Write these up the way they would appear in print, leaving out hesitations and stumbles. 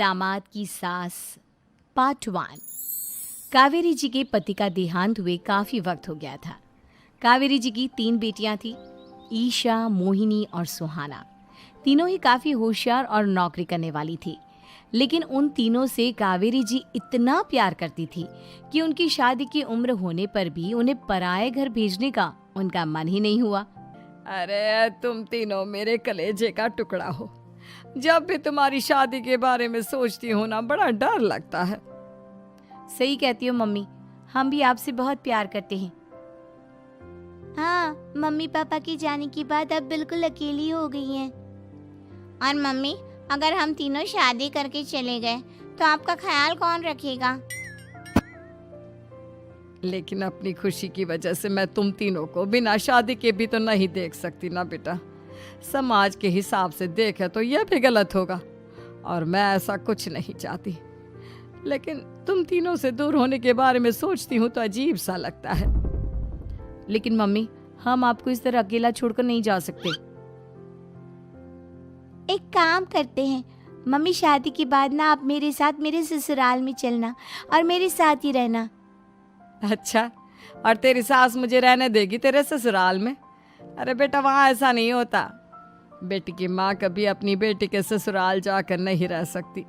दामाद की सास पार्ट 1। कावेरी जी के पति का देहांत हुए काफ़ी वक्त हो गया था। कावेरी जी की 3 बेटियां थीं, ईशा, मोहिनी और सुहाना। तीनों ही काफ़ी होशियार और नौकरी करने वाली थी। लेकिन उन तीनों से कावेरी जी इतना प्यार करती थी कि उनकी शादी की उम्र होने पर भी उन्हें पराये घर भेजने का उनका मन ही नहीं हुआ। अरे तुम तीनों मेरे कलेजे का टुकड़ा हो। जब भी तुम्हारी शादी के बारे में सोचती हूँ ना, बड़ा डर लगता है। सही कहती हो मम्मी, हम भी आपसे बहुत प्यार करते हैं। हाँ, मम्मी पापा की जाने के बाद अब बिल्कुल अकेली हो गई हैं। और मम्मी, अगर हम तीनों शादी करके चले गए तो आपका ख्याल कौन रखेगा? लेकिन अपनी खुशी की वजह से मैं तुम तीनों को बिना शादी के भी तो नहीं देख सकती ना बेटा। समाज के हिसाब से देखे तो यह भी गलत होगा और मैं ऐसा कुछ नहीं चाहती। लेकिन तुम तीनों से दूर होने के बारे में सोचती हूँ तो अजीब सा लगता है। लेकिन मम्मी, हम आपको इस तरह अकेला छोड़कर नहीं जा सकते। एक काम करते हैं मम्मी, शादी के बाद ना आप मेरे साथ मेरे ससुराल में चलना और मेरे साथ ही रहना। अच्छा, और तेरी सास मुझे रहने देगी तेरे ससुराल में? अरे बेटा, वहाँ ऐसा नहीं होता। बेटी की माँ कभी अपनी बेटी के ससुराल जाकर नहीं रह सकती।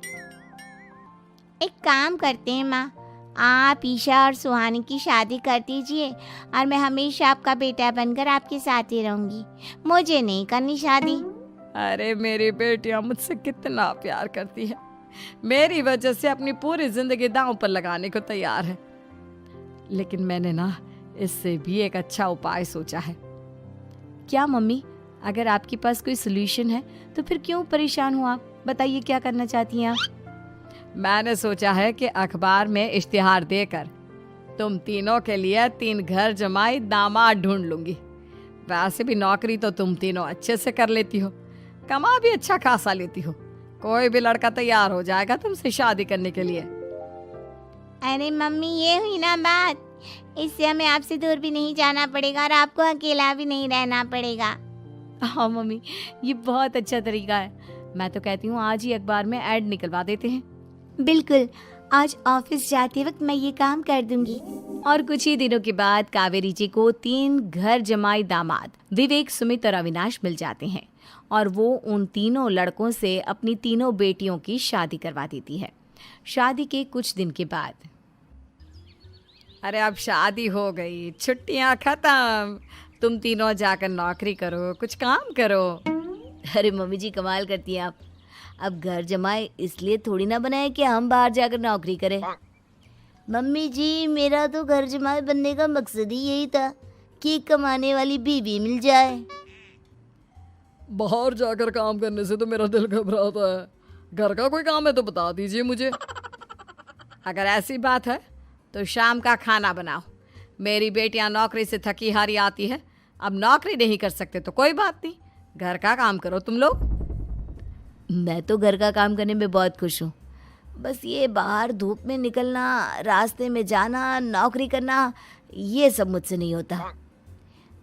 एक काम करते हैं माँ, आप ईशा और सुहानी की शादी कर दीजिए और मैं हमेशा आपका बेटा बनकर आपके साथ ही रहूंगी। मुझे नहीं करनी शादी। अरे मेरी बेटियां मुझसे कितना प्यार करती है, मेरी वजह से अपनी पूरी जिंदगी दांव पर लगाने को तैयार है। लेकिन मैंने ना इससे भी एक अच्छा उपाय सोचा है। क्या मम्मी? अगर आपके पास कोई सोल्यूशन है तो फिर क्यों परेशान हो आप? बताइए, क्या करना चाहती हैं आप? मैंने सोचा है कि अखबार में इश्तिहार देकर तुम तीनों के लिए 3 घर जमाई दामाद ढूंढ लूंगी। वैसे भी नौकरी तो तुम तीनों अच्छे से कर लेती हो, कमा भी अच्छा खासा लेती हो। कोई भी लड़का तैयार हो जाएगा तुमसे शादी करने के लिए। अरे मम्मी, ये हुई ना बात। इससे हमें आपसे दूर भी नहीं जाना पड़ेगा और आपको अकेला भी नहीं रहना पड़ेगा। हाँ मम्मी, ये बहुत अच्छा तरीका है। मैं तो कहती हूँ आज ही अखबार में ऐड निकलवा देते हैं। बिल्कुल, आज ऑफिस जाते वक्त मैं ये काम कर दूंगी। और कुछ ही दिनों के बाद कावेरी जी को 3 घर जमाई दामाद विवेक, सुमित और अविनाश मिल जाते हैं और वो उन तीनों लड़कों से अपनी तीनों बेटियों की शादी करवा देती है। शादी के कुछ दिन के बाद, अरे अब शादी हो गई, छुट्टियां खत्म, तुम तीनों जाकर नौकरी करो, कुछ काम करो। अरे मम्मी जी, कमाल करती हैं आप। अब घर जमाए इसलिए थोड़ी ना बनाए कि हम बाहर जाकर नौकरी करें। मम्मी जी, मेरा तो घर जमाई बनने का मकसद ही यही था कि कमाने वाली बीवी मिल जाए। बाहर जाकर काम करने से तो मेरा दिल घबराता है। घर का कोई काम है तो बता दीजिए मुझे। अगर ऐसी बात है तो शाम का खाना बनाओ। मेरी बेटियां नौकरी से थकी हारी आती है, अब नौकरी नहीं कर सकते तो कोई बात नहीं, घर का काम करो तुम लोग। मैं तो घर का काम करने में बहुत खुश हूँ। बस ये बाहर धूप में निकलना, रास्ते में जाना, नौकरी करना, ये सब मुझसे नहीं होता।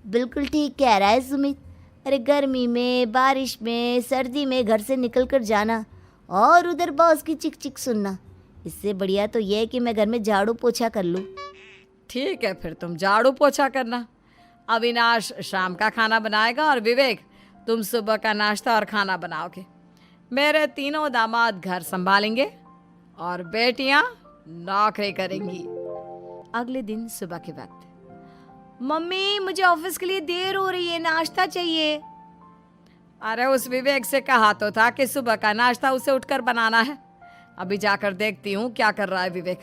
बिल्कुल ठीक कह रहा है सुमित। अरे गर्मी में, बारिश में, सर्दी में घर से निकल कर जाना और उधर बॉस की चिक चिक सुनना, इससे बढ़िया तो ये है कि मैं घर में झाड़ू पोछा कर लूँ। ठीक है, फिर तुम झाड़ू पोछा करना। अविनाश शाम का खाना बनाएगा और विवेक तुम सुबह का नाश्ता और खाना बनाओगे। मेरे तीनों दामाद घर संभालेंगे और बेटियां नौकरी करेंगी। अगले दिन सुबह के वक्त, मम्मी मुझे ऑफिस के लिए देर हो रही है, नाश्ता चाहिए। अरे उस विवेक से कहा तो था कि सुबह का नाश्ता उसे उठकर बनाना है। अभी जाकर देखती हूँ क्या कर रहा है विवेक।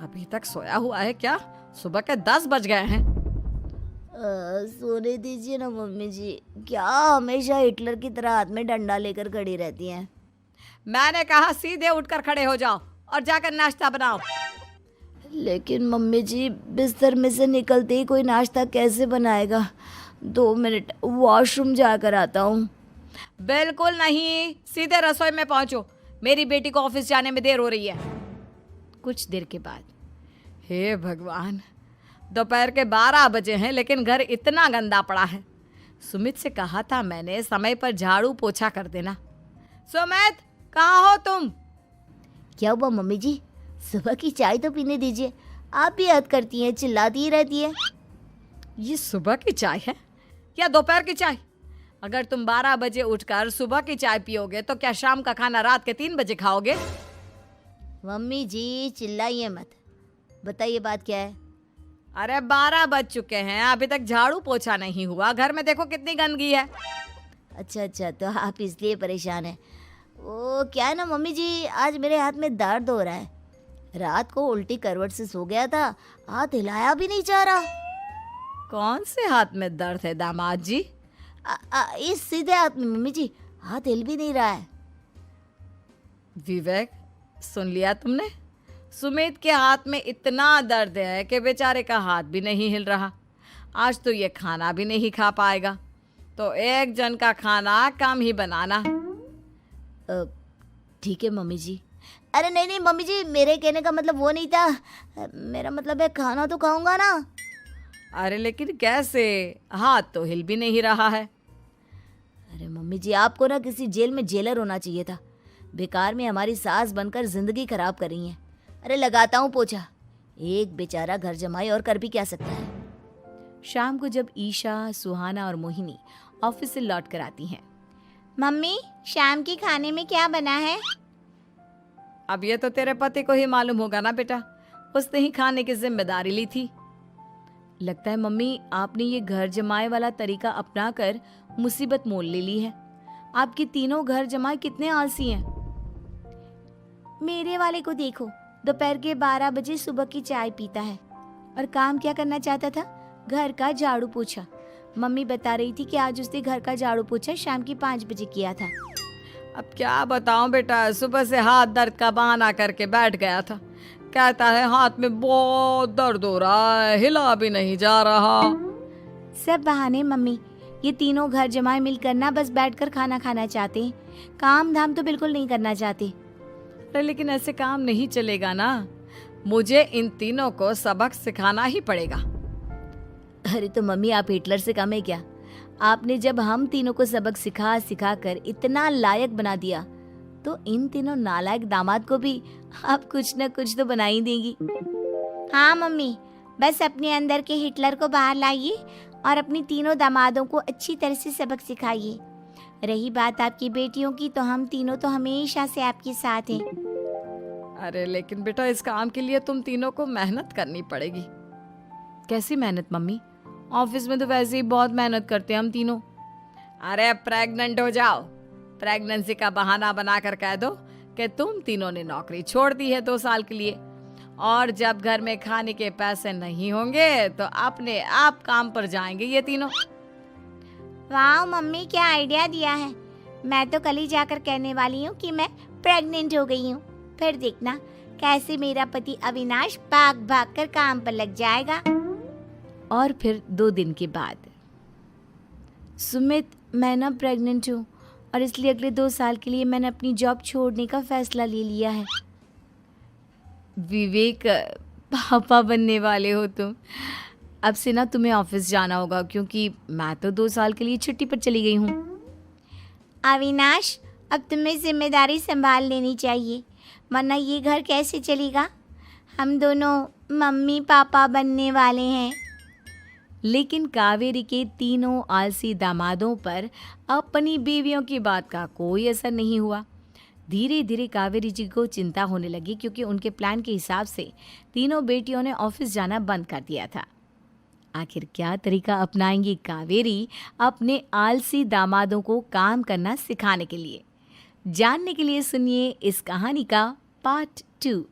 अभी तक सोया हुआ है क्या? सुबह के 10 बज गए हैं। सोने दीजिए ना मम्मी जी, क्या हमेशा हिटलर की तरह हाथ में डंडा लेकर खड़ी रहती हैं। मैंने कहा सीधे उठकर खड़े हो जाओ और जाकर नाश्ता बनाओ। लेकिन मम्मी जी, बिस्तर में से निकलते ही कोई नाश्ता कैसे बनाएगा? 2 मिनट, वॉशरूम जाकर आता हूँ। बिल्कुल नहीं, सीधे रसोई में पहुंचो, मेरी बेटी को ऑफिस जाने में देर हो रही है। कुछ देर के बाद, हे भगवान, दोपहर के 12 बजे हैं लेकिन घर इतना गंदा पड़ा है। सुमित से कहा था मैंने समय पर झाड़ू पोछा कर देना। सुमित, कहाँ हो तुम? क्या हुआ मम्मी जी? सुबह की चाय तो पीने दीजिए। आप भी याद करती हैं, चिल्लाती ही रहती है। ये सुबह की चाय है या दोपहर की चाय? अगर तुम 12 बजे उठकर सुबह की चाय पियोगे तो क्या शाम का खाना रात के 3 बजे खाओगे? मम्मी जी चिल्लाइए मत, बताइए बात क्या है? अरे 12 बज चुके हैं, अभी तक झाड़ू पोछा नहीं हुआ। घर में देखो कितनी गंदगी है। अच्छा, तो आप इसलिए परेशान हैं। वो क्या है ना मम्मी जी, आज मेरे हाथ में दर्द हो रहा है। रात को उल्टी करवट से सो गया था, हाथ हिलाया भी नहीं जा रहा। कौन से हाथ में दर्द है दामाद जी? इस सीधे हाथ में मम्मी जी, हाथ हिल भी नहीं रहा है। विवेक, सुन लिया तुमने? सुमित के हाथ में इतना दर्द है कि बेचारे का हाथ भी नहीं हिल रहा। आज तो ये खाना भी नहीं खा पाएगा। तो एक जन का खाना कम ही बनाना। ठीक है मम्मी जी। अरे नहीं मम्मी जी, मेरे कहने का मतलब वो नहीं था। मेरा मतलब है खाना तो खाऊंगा ना। अरे लेकिन कैसे? हाथ तो हिल भी नहीं रहा है। अरे मम्मी जी, आपको ना किसी जेल में जेलर होना चाहिए था। बेकार में हमारी सास बनकर जिंदगी खराब कर रही हैं। अरे लगाता हूँ पोछा। एक बेचारा घर जमाई और कर भी क्या सकता है। शाम को जब ईशा, सुहाना और मोहिनी ऑफिस से लौट कर आती हैं। मम्मी, शाम के खाने में क्या बना है? अब ये तो तेरे पति को ही मालूम होगा ना बेटा, उसने ही खाने की जिम्मेदारी ली थी। लगता है मम्मी आपने ये घर जमाए वाला तरीका अपना कर मुसीबत मोल ले ली है। आपके तीनों घर जमाए कितने आलसी हैं। मेरे वाले को देखो, दोपहर के 12 बजे सुबह की चाय पीता है और काम क्या करना चाहता था? घर का झाड़ू पोछा। मम्मी बता रही थी कि आज उसने घर का झाड़ू पोछा शाम की 5 बजे किया था। अब क्या बताऊं बेटा, सुबह से हाथ दर्द का बहाना करके बैठ गया था। कहता है हाथ में बहुत दर्द हो रहा है, हिला भी नहीं जा रहा। सब बहाने मम्मी। ये तीनों घर जमाए मिलकर ना बस बैठकर खाना खाना चाहते हैं, काम धाम तो बिल्कुल नहीं करना चाहते। अरे लेकिन ऐसे काम नहीं चलेगा ना, मुझे इन तीनों को सबक सिखाना ही पड़ेगा। अरे तो मम्मी, आप हिटलर से कम है क्या? आपने जब हम तीनों को सबक सिखा सिखा कर इतना लायक बना दिया, तो इन तीनों नालायक दामाद को भी आप कुछ न कुछ तो बना ही देंगी। हाँ मम्मी, बस अपने अंदर के हिटलर को बाहर लाइए और अपनी तीनों दामादों को अच्छी तरह से सबक सिखाइए। रही बात आपकी बेटियों की, तो हम तीनों तो हमेशा से आपके साथ हैं। अरे लेकिन बेटा, इस काम के लिए तुम तीनों को मेहनत करनी पड़ेगी। कैसी मेहनत मम्मी? ऑफिस में तो वैसे ही बहुत मेहनत करते हैं हम तीनों। अरे प्रेग्नेंट हो जाओ, प्रेगनेंसी का बहाना बनाकर कह दो कि तुम तीनों ने नौकरी छोड़ दी है 2 साल के लिए, और जब घर में खाने के पैसे नहीं होंगे तो अपने आप काम पर जाएंगे ये तीनों। वाह मम्मी, क्या आइडिया दिया है। मैं तो कल ही जाकर कहने वाली हूँ कि मैं प्रेग्नेंट हो गई हूँ। फिर देखना कैसे मेरा पति अविनाश भाग भाग कर काम पर लग जाएगा। और फिर 2 दिन के बाद, सुमित, मैं ना प्रेग्नेंट हूँ और इसलिए अगले 2 साल के लिए मैंने अपनी जॉब छोड़ने का फैसला ले लिया है। विवेक, पापा बनने वाले हो तुम। अब से ना तुम्हें ऑफिस जाना होगा, क्योंकि मैं तो 2 साल के लिए छुट्टी पर चली गई हूँ। अविनाश, अब तुम्हें जिम्मेदारी संभाल लेनी चाहिए, वरना ये घर कैसे चलेगा। हम दोनों मम्मी पापा बनने वाले हैं। लेकिन कावेरी के तीनों आलसी दामादों पर अपनी बीवियों की बात का कोई असर नहीं हुआ। धीरे धीरे कावेरी जी को चिंता होने लगी, क्योंकि उनके प्लान के हिसाब से तीनों बेटियों ने ऑफिस जाना बंद कर दिया था। आखिर क्या तरीका अपनाएंगी कावेरी अपने आलसी दामादों को काम करना सिखाने के लिए? जानने के लिए सुनिए इस कहानी का पार्ट 2।